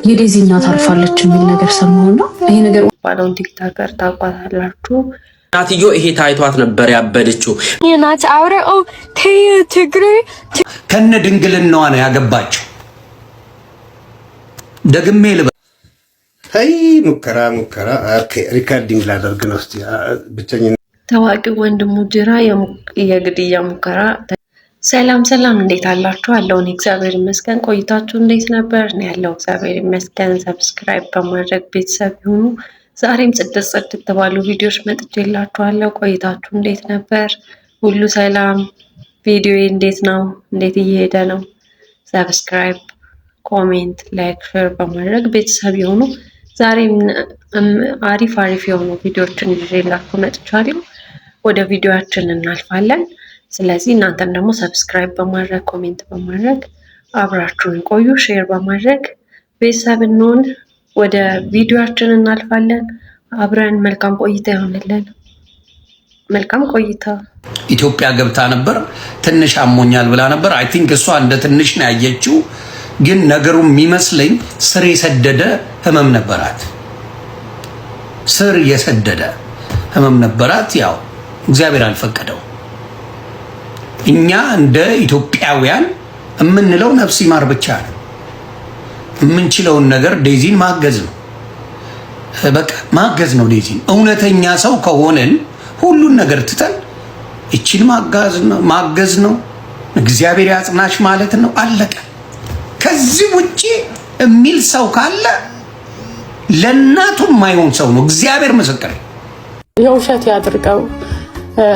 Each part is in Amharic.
የዴዚ እናት አርፋለች የሚል ነገር ሰማሁና ይሄ ነገር ባለውን ቲክቶከር ታውቋታላችሁ? እናትዮ ይሄ ታይቷት ነበር ያበደችው። የናት አውራው ትግሬ ከነ ድንግልናዋ ነው ያገባችው። ደግሜ ልበ አይ ሙከራ ኦኬ ሪካርዲንግ ላደርግ ነው። እስቲ ብቻኝ ታዋቂ ወንድሙ ጅራ የግድያ ሙከራ። ሰላም እንዴት አላችሁ? አለውን እግዚአብሔር ይመስገን። ቆይታችሁ እንዴት ነበር? ነው ያለው እግዚአብሔር ይመስገን። ሰብስክራይብ በማድረግ ቤተሰብ ይሁኑ። ዛሬም ጽድት ባሉ ቪዲዮዎች መጥቼላችኋለሁ። ቆይታችሁ እንዴት ነበር? ሁሉ ሰላም? ቪዲዮ እንዴት ነው? እንዴት እየሄደ ነው? ሰብስክራይብ፣ ኮሜንት፣ ላይክ፣ ሼር በማድረግ ቤተሰብ ይሁኑ። ዛሬም አሪፍ የሆኑ ቪዲዮዎችን ይዤላችሁ መጥቻለሁ። ወደ ቪዲዮአችን እናልፋለን። ስለዚህ እናንተም ደግሞ ሰብስክራይብ በማድረግ ኮሜንት በማድረግ አብራችሁን ቆዩ። ሼር በማድረግ ቤተሰብ እንሆን። ወደ ቪዲዮአችን እናልፋለን። አብረን መልካም ቆይታ ይሆንልን። መልካም ቆይታ። ኢትዮጵያ ገብታ ነበር። ትንሽ አሞኛል ብላ ነበር። አይ ቲንክ እሷ እንደ ትንሽ ነው ያየችው፣ ግን ነገሩ የሚመስለኝ ስር የሰደደ ህመም ነበራት። ስር የሰደደ ህመም ነበራት። ያው እግዚአብሔር አልፈቀደው። እኛ እንደ ኢትዮጵያውያን የምንለው ነፍስ ይማር ብቻ ነው። የምንችለውን ነገር ዴዚን ማገዝ ነው። በቃ ማገዝ ነው ዴዚን። እውነተኛ ሰው ከሆነን ሁሉን ነገር ትተን እቺን ማገዝ ነው። እግዚአብሔር ያጽናሽ ማለት ነው። አለቀ። ከዚህ ውጪ የሚል ሰው ካለ ለእናቱ የማይሆን ሰው ነው። እግዚአብሔር ምስክር። የውሸት ያድርገው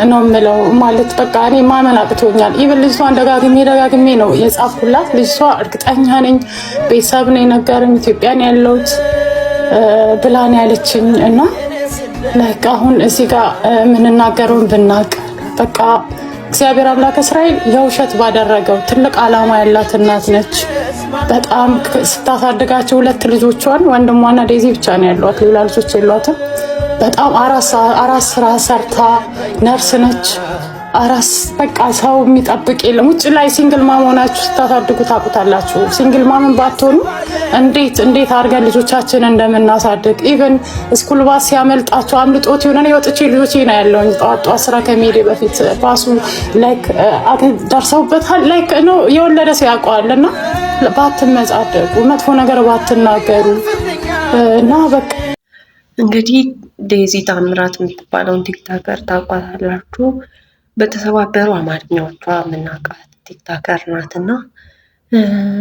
ነው የምለው። ማለት በቃ እኔ ማመን አቅቶኛል። ኢቭን ልጅቷን ደጋግሜ ነው የጻፍኩላት። ልጅቷ እርግጠኛ ነኝ ቤተሰብ ነው የነገረኝ ኢትዮጵያ ነው ያለሁት ብላን ያለችኝ። እና ለቃ አሁን እዚህ ጋር የምንናገረውን ብናቅ በቃ እግዚአብሔር አምላክ እስራኤል የውሸት ባደረገው ትልቅ ዓላማ ያላት እናት ነች። በጣም ስታሳድጋቸው ሁለት ልጆቿን ወንድሟና ዴዚ ብቻ ነው ያሏት፣ ሌላ ልጆች የሏትም። በጣም አራስ ስራ ሰርታ ነርስ ነች። አራስ በቃ ሰው የሚጠብቅ የለም። ውጭ ላይ ሲንግል ማም ሆናችሁ ስታሳድጉ ታውቁታላችሁ። ሲንግል ማምን ባትሆኑ እንዴት አድርገን ልጆቻችንን እንደምናሳድግ። ኢቭን ስኩል ባስ ሲያመልጣቸው አምልጦት የሆነ የወጥቼ ልጆቼ ነው ያለውኝ ጠዋት ስራ ከመሄዴ በፊት ባሱ ላይክ ደርሰውበታል። ላይክ ነው የወለደ ሰው ያውቀዋልና ባትመጻደቁ፣ መጥፎ ነገር ባትናገሩ እና በቃ እንግዲህ ዴዚ ታምራት የምትባለውን ቲክቶከር ታውቋታላችሁ? በተሰባበሩ አማርኛዎቿ የምናውቃት ቲክቶከር ናትና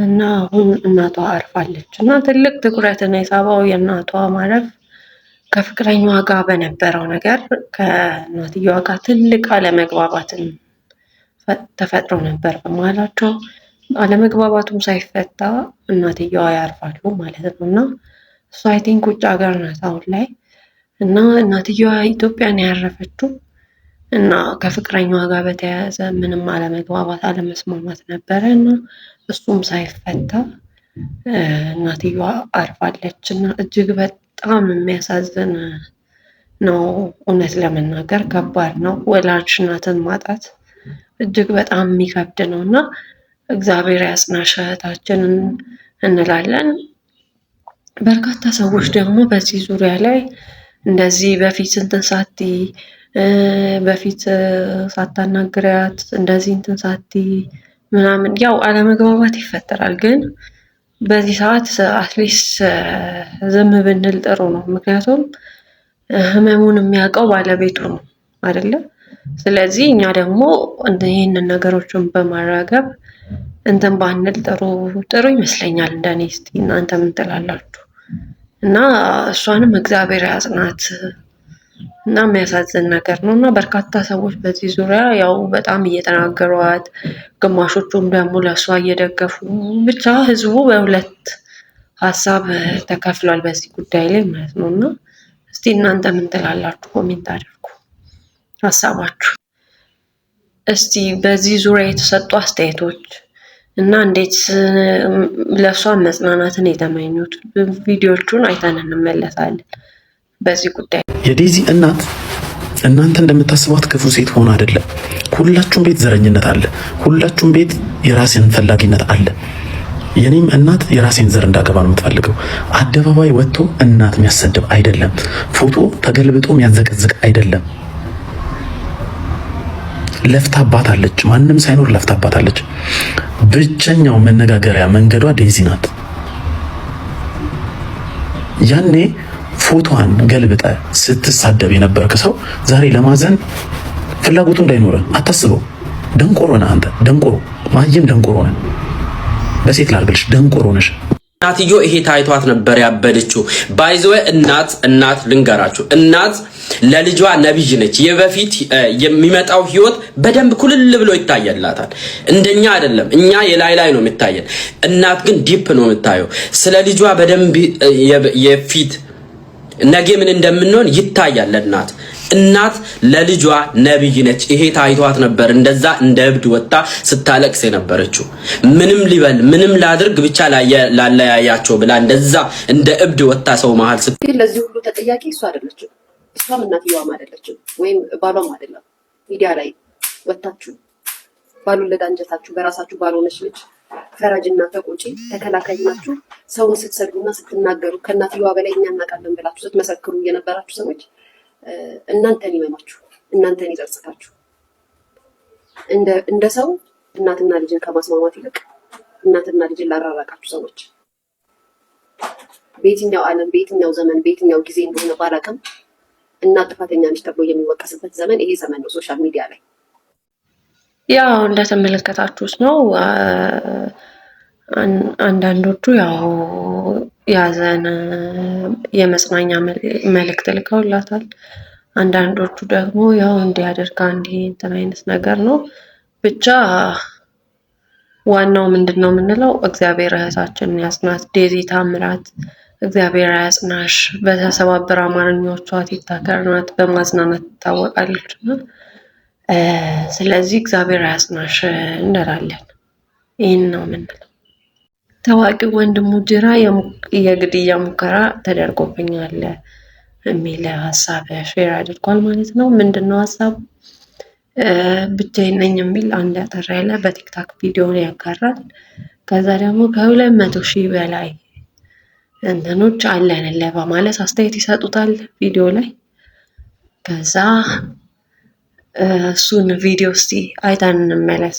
እና አሁን እናቷ አርፋለች እና ትልቅ ትኩረትን የሳበው የእናቷ ማረፍ ከፍቅረኛዋ ጋር በነበረው ነገር ከእናትየዋ ጋር ትልቅ አለመግባባትን ተፈጥሮ ነበር በመሃላቸው። አለመግባባቱም ሳይፈታ እናትየዋ ያርፋሉ ማለት ነው። እና እሷ አይ ቲንክ ውጭ ሀገር ናት አሁን ላይ እና እናትየዋ ኢትዮጵያን ያረፈችው እና ከፍቅረኛዋ ጋር በተያያዘ ምንም አለመግባባት አለመስማማት ነበረ እና እሱም ሳይፈታ እናትየዋ አርፋለች እና እጅግ በጣም የሚያሳዝን ነው። እውነት ለመናገር ከባድ ነው። ወላጅ እናትን ማጣት እጅግ በጣም የሚከብድ ነው እና እግዚአብሔር ያጽናሽ እህታችንን እንላለን። በርካታ ሰዎች ደግሞ በዚህ ዙሪያ ላይ እንደዚህ በፊት እንትን ሳቲ በፊት ሳታናግሪያት እንደዚህ እንትን ሳቲ ምናምን ያው አለመግባባት ይፈጠራል። ግን በዚህ ሰዓት አትሊስት ዝም ብንል ጥሩ ነው። ምክንያቱም ህመሙን የሚያውቀው ባለቤቱ ነው አይደለ? ስለዚህ እኛ ደግሞ ይህንን ነገሮችን በማራገብ እንትን ባንል ጥሩ ይመስለኛል እንደኔ። እስቲ እናንተ ምን ትላላችሁ? እና እሷንም እግዚአብሔር ያጽናት እና የሚያሳዝን ነገር ነው እና በርካታ ሰዎች በዚህ ዙሪያ ያው በጣም እየተናገሯት፣ ግማሾቹም ደግሞ ለእሷ እየደገፉ፣ ብቻ ህዝቡ በሁለት ሀሳብ ተከፍሏል በዚህ ጉዳይ ላይ ማለት ነው። እና እስቲ እናንተ ምን ትላላችሁ? ኮሜንት አድርጉ ሀሳባችሁ። እስቲ በዚህ ዙሪያ የተሰጡ አስተያየቶች እና እንዴት ለእሷ መጽናናትን የተመኙት ቪዲዮቹን አይተን እንመለሳለን። በዚህ ጉዳይ የዴዚ እናት እናንተ እንደምታስቧት ክፉ ሴት ሆኖ አይደለም። ሁላችሁም ቤት ዘረኝነት አለ። ሁላችሁም ቤት የራስን ፈላጊነት አለ። የኔም እናት የራሴን ዘር እንዳገባ ነው የምትፈልገው። አደባባይ ወጥቶ እናት የሚያሰድብ አይደለም። ፎቶ ተገልብጦ የሚያዘቀዝቅ አይደለም። ለፍታባታለች። ማንም ሳይኖር ለፍታባታለች። ብቸኛው መነጋገሪያ መንገዷ ዴዚ ናት። ያኔ ፎቶዋን ገልብጠ ስትሳደብ የነበርክ ሰው ዛሬ ለማዘን ፍላጎቱ እንዳይኖረ አታስበው። ደንቆሮ ነህ አንተ። ደንቆሮ ማየም ደንቆሮ ነህ። በሴት ላርግልሽ ደንቆሮ ነሽ። እናትዮ ይሄ ታይቷት ነበር ያበደችው። ባይዘው እናት ልንገራችሁ፣ እናት ለልጇ ነብይ ነች። የበፊት የሚመጣው ህይወት በደንብ ኩልል ብሎ ይታያላታል። እንደኛ አይደለም። እኛ የላይ ነው የሚታየን። እናት ግን ዲፕ ነው የምታየው። ስለ ልጇ በደንብ የፊት ነገ ምን እንደምንሆን ይታያል። እናት ለልጇ ነብይ ነች። ይሄ ታይቷት ነበር እንደዛ እንደ እብድ ወጣ ስታለቅስ የነበረችው። ምንም ሊበል ምንም ላድርግ ብቻ ላለያያቸው ብላ እንደዛ እንደ እብድ ወጣ ሰው መሃል ግን ለዚህ ሁሉ ተጠያቂ እሷ አይደለችም። እሷም እናትየዋም አይደለችም፣ ወይም ባሏም አይደለም። ሚዲያ ላይ ወጣችሁ ባሉን ለዳንጀታችሁ በራሳችሁ ባልሆነች ልጅ ፈራጅና ተቆጪ ተከላካይ ናችሁ። ሰውን ስትሰዱና ስትናገሩ ከእናትየዋ በላይ እኛ እናውቃለን ብላችሁ ስትመሰክሩ የነበራችሁ ሰዎች እናንተን ይመማችሁ፣ እናንተን ይጸጽታችሁ። እንደ ሰው እናትና ልጅን ከማስማማት ይልቅ እናትና ልጅን ላራራቃችሁ ሰዎች በየትኛው ዓለም በየትኛው ዘመን በየትኛው ጊዜ እንደሆነ ባላውቅም እናት ጥፋተኛ ነች ተብሎ የሚወቀስበት ዘመን ይሄ ዘመን ነው። ሶሻል ሚዲያ ላይ ያው እንደተመለከታችሁት ነው። አንዳንዶቹ ያው ያዘን የመጽናኛ መልእክት ልከውላታል። አንዳንዶቹ ደግሞ ያው እንዲያደርጋ እንትን አይነት ነገር ነው። ብቻ ዋናው ምንድነው የምንለው እግዚአብሔር እህታችንን ያጽናት። ዴዚ ታምራት እግዚአብሔር ያጽናሽ። በተሰባበረ አማርኛዎቿ ቲክቶከር ናት፣ በማዝናናት ትታወቃለች። ስለዚህ እግዚአብሔር ያጽናሽ እንላለን። ይህን ነው የምንለው። ታዋቂው ወንድሙ ጅራ የግድያ ሙከራ ተደርጎብኛል የሚል ሀሳብ ሼር አድርጓል ማለት ነው። ምንድነው ሀሳቡ? ብቻዬን ነኝ የሚል አንድ አጠር ያለ በቲክታክ ቪዲዮን ያጋራል። ከዛ ደግሞ ከ200,000 በላይ እንትኖች አለንለ በማለት አስተያየት ይሰጡታል ቪዲዮ ላይ። ከዛ እሱን ቪዲዮ እስቲ አይተን እንመለስ።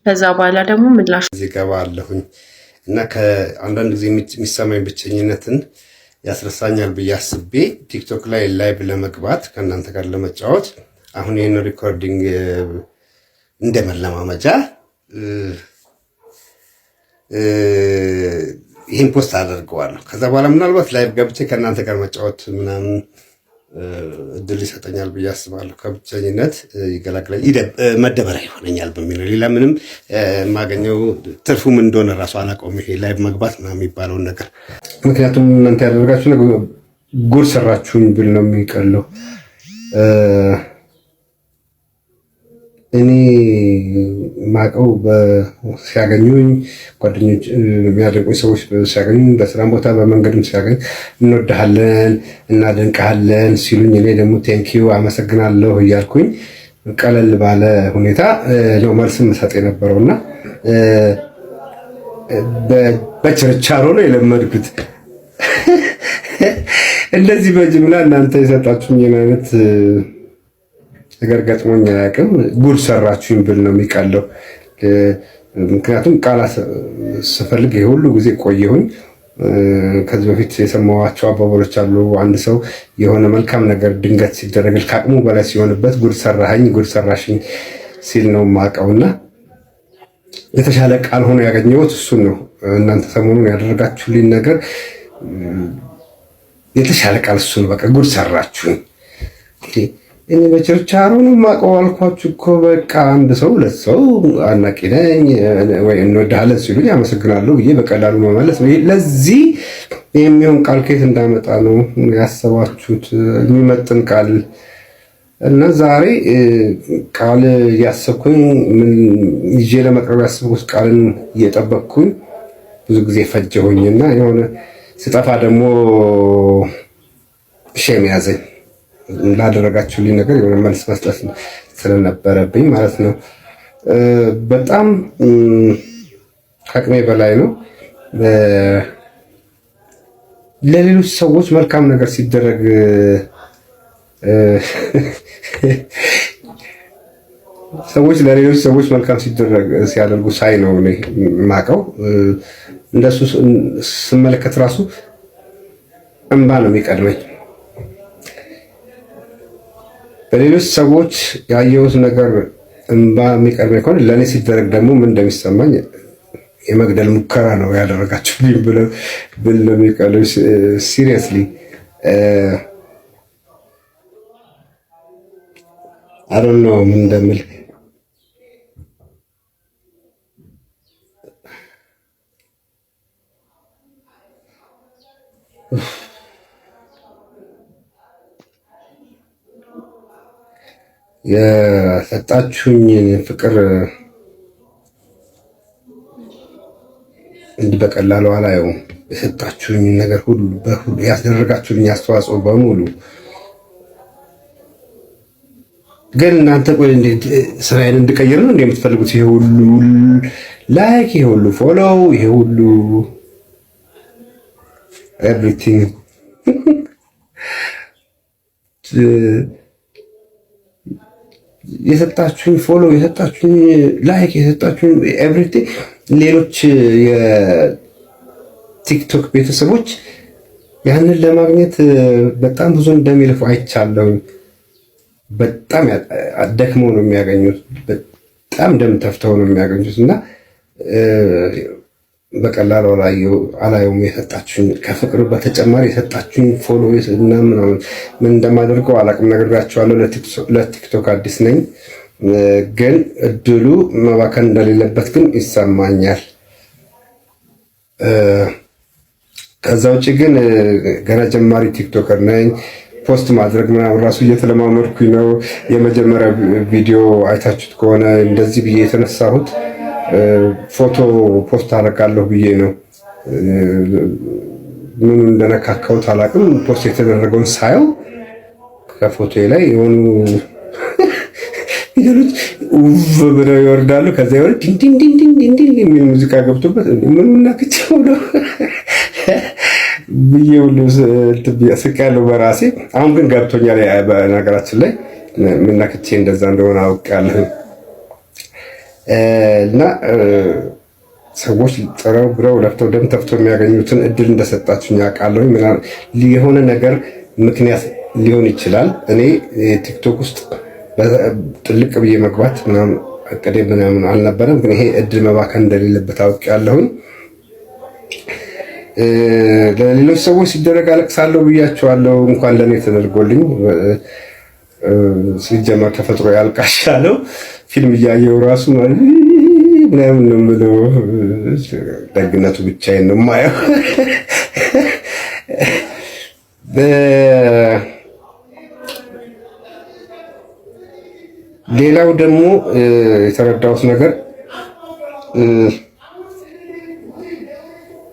ከዛ በኋላ ደግሞ ምላሽ ገባ አለሁኝ እና ከአንዳንድ ጊዜ የሚሰማኝ ብቸኝነትን ያስረሳኛል ብዬ አስቤ ቲክቶክ ላይ ላይቭ ለመግባት ከእናንተ ጋር ለመጫወት አሁን ይህን ሪኮርዲንግ እንደ መለማመጃ ይህን ፖስት አደርገዋለሁ። ከዛ በኋላ ምናልባት ላይቭ ገብቼ ከእናንተ ጋር መጫወት ምናምን እድል ይሰጠኛል ብዬ አስባለሁ። ከብቸኝነት ይገላግላል፣ መደበሪያ ይሆነኛል በሚለው ሌላ ምንም የማገኘው ትርፉም እንደሆነ ራሱ አላውቀውም። ይሄ ላይቭ መግባት ምናምን የሚባለውን ነገር ምክንያቱም እናንተ ያደረጋችሁ ነገር ጉድ ሰራችሁኝ ብል ነው የሚቀለው። እኔ ማቀው ሲያገኙኝ ጓደኞች የሚያደንቁኝ ሰዎች ሲያገኙኝ በስራም ቦታ በመንገድም ሲያገኝ እንወድሃለን እናደንቅሃለን ሲሉኝ እኔ ደግሞ ቴንኪዩ አመሰግናለሁ እያልኩኝ ቀለል ባለ ሁኔታ ነው መልስ መሰጥ የነበረውና በችርቻሮ ነው የለመድኩት። እንደዚህ በጅምላ እናንተ የሰጣችሁኝ አይነት ነገር ገጥሞኝ አያውቅም። ጉድ ሰራችሁኝ ብል ነው የሚቀለው። ምክንያቱም ቃላት ስፈልግ ይሄ ሁሉ ጊዜ ቆየሁኝ። ከዚህ በፊት የሰማኋቸው አባባሎች አሉ። አንድ ሰው የሆነ መልካም ነገር ድንገት ሲደረግ ከአቅሙ በላይ ሲሆንበት ጉድ ሰራኸኝ፣ ጉድ ሰራሽኝ ሲል ነው የማውቀውና የተሻለ ቃል ሆኖ ያገኘሁት እሱን ነው። እናንተ ሰሞኑን ያደረጋችሁልኝ ነገር የተሻለ ቃል እሱ ነው። በቃ ጉድ ሰራችሁኝ። እኔ በችርቻሮ ነው የማውቀው አልኳችሁ እኮ። በቃ አንድ ሰው ሁለት ሰው አድናቂ ነኝ ወይ እንወድሃለን ሲሉኝ አመሰግናለሁ ብዬ በቀላሉ መመለስ ነው። ለዚህ የሚሆን ቃል ከየት እንዳመጣ ነው ያሰባችሁት? የሚመጥን ቃል እና ዛሬ ቃል እያሰብኩኝ ምን ይዤ ለመቅረብ ያሰብኩት ቃልን እየጠበቅኩኝ ብዙ ጊዜ ፈጀሁኝና የሆነ ስጠፋ ደግሞ ሼም ያዘኝ። ላደረጋችሁልኝ ነገር የሆነ መልስ መስጠት ስለነበረብኝ ማለት ነው። በጣም ከአቅሜ በላይ ነው። ለሌሎች ሰዎች መልካም ነገር ሲደረግ ሰዎች ለሌሎች ሰዎች መልካም ሲያደርጉ ሳይ ነው እኔ የማውቀው። እንደሱ ስመለከት ራሱ እንባ ነው የሚቀድመኝ። በሌሎች ሰዎች ያየሁት ነገር እንባ የሚቀድመኝ ከሆነ ለእኔ ሲደረግ ደግሞ ምን እንደሚሰማኝ የመግደል ሙከራ ነው ያደረጋችሁብኝ ብል ነው የሚቀለው። ሲሪየስሊ I don't know ምን እንደምል። የሰጣችሁኝ ፍቅር እንዲህ በቀላሉ አላየውም። የሰጣችሁኝ ነገር ሁሉ ያስደረጋችሁኝ አስተዋጽኦ በሙሉ ግን እናንተ ቆይ እንዴት ስራዬን እንድቀይር ነው እንደምትፈልጉት? ይሄ ሁሉ ላይክ፣ ይሄ ሁሉ ፎሎው፣ ይሄ ሁሉ ኤቭሪቲንግ የሰጣችሁኝ ፎሎው፣ የሰጣችሁኝ ላይክ፣ የሰጣችሁኝ ኤቭሪቲንግ ሌሎች የቲክቶክ ቤተሰቦች ያንን ለማግኘት በጣም ብዙ እንደሚልፉ አይቻለሁ። በጣም አደክመው ነው የሚያገኙት። በጣም ደም ተፍተው ነው የሚያገኙት እና በቀላሉ አላየውም። የሰጣችሁኝ ከፍቅር በተጨማሪ የሰጣችሁኝ ፎሎ እና ምናምን ምን እንደማደርገው አላቅም። ነግሬያቸዋለሁ። ለቲክቶክ አዲስ ነኝ፣ ግን እድሉ መባከን እንደሌለበት ግን ይሰማኛል። ከዛ ውጭ ግን ገና ጀማሪ ቲክቶከር ነኝ። ፖስት ማድረግ ምናምን ራሱ እየተለማመድኩኝ ነው። የመጀመሪያ ቪዲዮ አይታችሁት ከሆነ እንደዚህ ብዬ የተነሳሁት ፎቶ ፖስት አደርጋለሁ ብዬ ነው። ምኑ እንደነካካሁት አላውቅም። ፖስት የተደረገውን ሳየው ከፎቶ ላይ የሆኑ ፊደሎች ውብ ብለው ይወርዳሉ። ከዛ የሆነ ዲንዲንዲንዲንዲን የሚል ሙዚቃ ገብቶበት ምኑ ነክቼው ነው ብዬ ሁሉ ስቄያለሁ በራሴ። አሁን ግን ገብቶኛል። በነገራችን ላይ ምን ነክቼ እንደዛ እንደሆነ አውቄያለሁ። እና ሰዎች ጥረው ግረው ለፍተው ደም ተፍተው የሚያገኙትን እድል እንደሰጣችሁኝ አውቃለሁ። የሆነ ነገር ምክንያት ሊሆን ይችላል። እኔ ቲክቶክ ውስጥ ጥልቅ ብዬ መግባት ምናምን እቅዴ ምናምን አልነበረም፣ ግን ይሄ እድል መባከን እንደሌለበት አውቄያለሁኝ። ለሌሎች ሰዎች ሲደረግ አለቅሳለሁ ብያቸዋለሁ። እንኳን ለእኔ ተደርጎልኝ ሲጀመር ተፈጥሮ ያልቃሻለው ፊልም እያየው ራሱ ምናምን ነው የምለው። ደግነቱ ብቻዬን ነው የማየው። ሌላው ደግሞ የተረዳሁት ነገር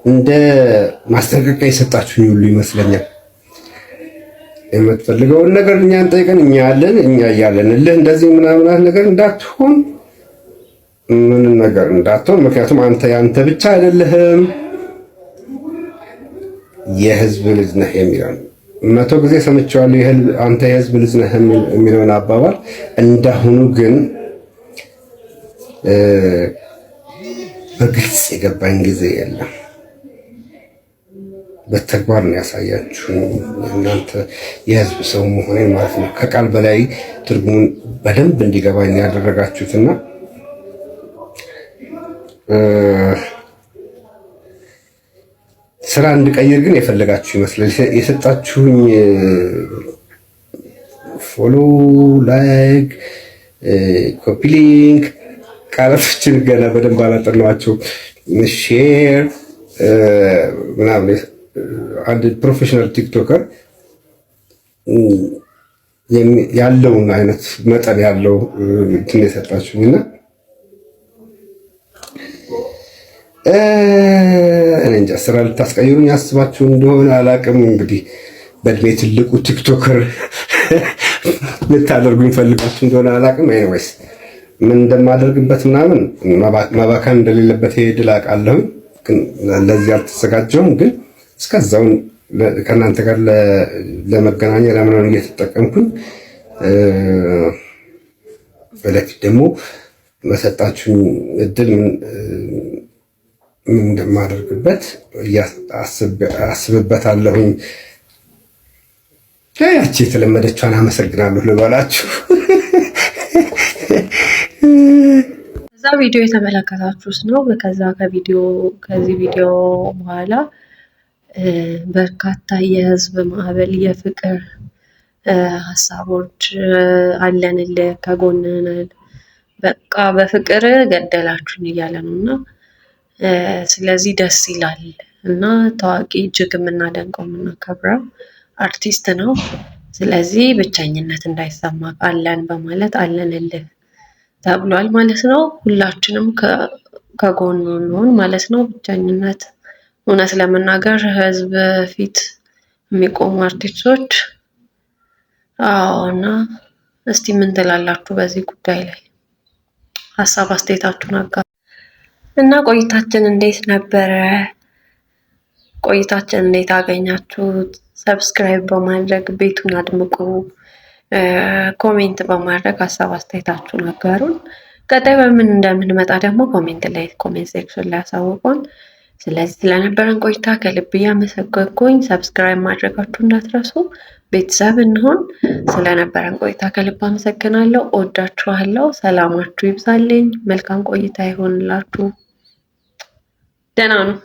እንደ ማስጠንቀቂያ የሰጣችሁኝ ሁሉ ይመስለኛል። የምትፈልገውን ነገር እኛን ጠይቀን እኛ ያለን እኛ እያለንልህ እንደዚህ ምናምን ነገር እንዳትሆን፣ ምንም ነገር እንዳትሆን። ምክንያቱም አንተ ያንተ ብቻ አይደለህም፣ የህዝብ ልጅ ነህ የሚለው 100 ጊዜ ሰምቼዋለሁ። አንተ የህዝብ ልጅ ነህ የሚለውን አባባል እንዳሁኑ ግን በግልጽ የገባኝ ጊዜ የለም። በተግባር ነው ያሳያችሁ እናንተ የህዝብ ሰው መሆኔን ማለት ነው። ከቃል በላይ ትርጉሙን በደንብ እንዲገባኝ ያደረጋችሁትና ስራ እንድቀይር ግን የፈለጋችሁ ይመስላል። የሰጣችሁኝ ፎሎ፣ ላይክ፣ ኮፒ ሊንክ ቃላቶችን ገና በደንብ አላጠናኋቸው። ሼር ምናምን አንድ ፕሮፌሽናል ቲክቶከር ያለውን አይነት መጠን ያለው እንትን የሰጣችሁኝና እኔ እንጃ ስራ ልታስቀይሩኝ ያስባችሁ እንደሆነ አላቅም። እንግዲህ በእድሜ ትልቁ ቲክቶከር ልታደርጉኝ ፈልጋችሁ እንደሆነ አላቅም። ኤኒዌይስ ምን እንደማደርግበት ምናምን መባከን እንደሌለበት ይሄ ድል አውቃለሁ። ግን ለዚህ አልተዘጋጀሁም። ግን እስከዛው ከእናንተ ጋር ለመገናኛ ለምን እየተጠቀምኩኝ በለፊት ደግሞ በሰጣችሁ እድል ምን እንደማደርግበት አስብበታለሁኝ። ያቺ የተለመደችዋን አመሰግናለሁ ልበላችሁ። ከዛ ቪዲዮ የተመለከታችሁት ነው። ከዚህ ቪዲዮ በኋላ በርካታ የህዝብ ማዕበል የፍቅር ሀሳቦች አለንልህ፣ ከጎንነን፣ በቃ በፍቅር ገደላችሁን እያለ ነው እና ስለዚህ ደስ ይላል እና ታዋቂ እጅግ የምናደንቀው የምናከብረው አርቲስት ነው። ስለዚህ ብቸኝነት እንዳይሰማ አለን በማለት አለንልህ ተብሏል ማለት ነው። ሁላችንም ከጎኑ እንሆን ማለት ነው። ብቸኝነት እውነት ለመናገር ህዝብ ፊት የሚቆሙ አርቲስቶች እና እስቲ ምን ትላላችሁ በዚህ ጉዳይ ላይ? ሀሳብ አስተያየታችሁን አጋሩ እና ቆይታችን እንዴት ነበረ? ቆይታችን እንዴት አገኛችሁት? ሰብስክራይብ በማድረግ ቤቱን አድምቁ። ኮሜንት በማድረግ ሀሳብ አስተያየታችሁን አጋሩን። ቀጣይ በምን እንደምንመጣ ደግሞ ኮሜንት ሴክሽን ላይ አሳውቁን። ስለዚህ ስለነበረን ቆይታ ከልብ እያመሰገንኩኝ ሰብስክራይብ ማድረጋችሁ እንዳትረሱ። ቤተሰብ እንሆን። ስለነበረን ቆይታ ከልብ አመሰግናለሁ። እወዳችኋለሁ። ሰላማችሁ ይብዛልኝ። መልካም ቆይታ ይሆንላችሁ። ደህና ነው።